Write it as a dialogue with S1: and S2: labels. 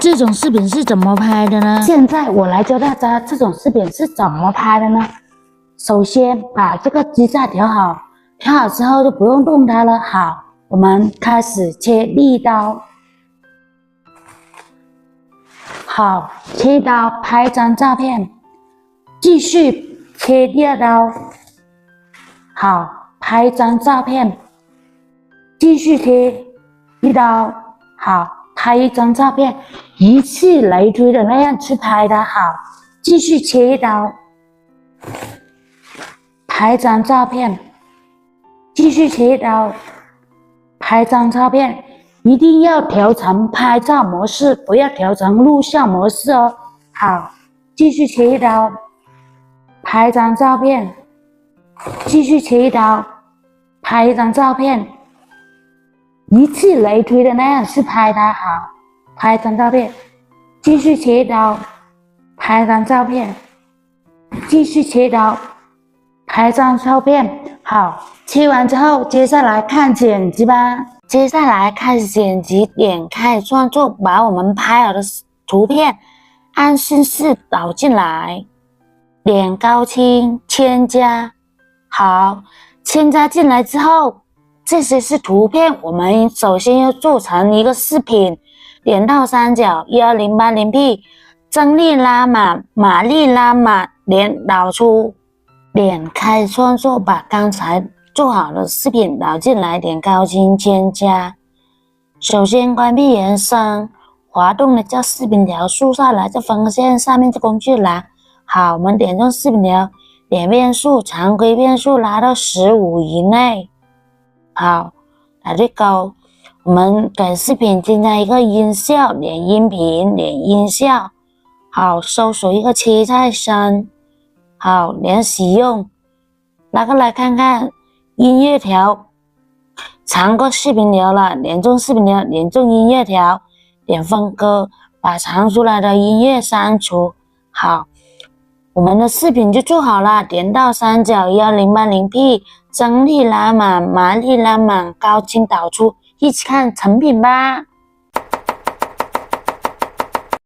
S1: 这种视频是怎么拍的呢？
S2: 现在我来教大家这种视频是怎么拍的呢？首先把这个鸡架调好，调好之后就不用动它了。好，我们开始切立刀。好，切一刀，拍一张照片，继续切第二刀。好，拍一张照片，继续切一刀。好，拍一张照片，以此类推的那样去拍它。好，继续切一刀，拍一张照片，继续切一刀，拍一张照片。一定要调成拍照模式，不要调成录像模式哦。好，继续切一刀，拍一张照片，继续切一刀，拍一张照片，以此类推的那样去拍它。好，拍一张照片，继续切一刀，拍一张照片，继续切一刀，拍一张照片。好，切完之后，接下来看剪辑吧。接下来开始剪辑，点开创作，把我们拍好的图片按顺序导进来，点高清添加。好，添加进来之后，这些是图片，我们首先要做成一个视频，点到三角 1080p， 增力拉满，马力拉满，连导出，点开创作，把刚才做好的视频导进来，点高清添加。首先关闭原生，滑动的叫视频条，竖下来叫分线，上面叫工具栏。好，我们点中视频条，点变数，常规变数拉到15以内。好，打对勾。我们给视频添加一个音效，点音频，点音效。好，搜索一个七彩声。好，点使用。拉过来看看。音乐条长过视频条了，点中视频条，点中音乐条，点分割，把长出来的音乐删除。好，我们的视频就做好了。点到三角 1080p， 增力拉满，马力拉满，高清导出，一起看成品吧。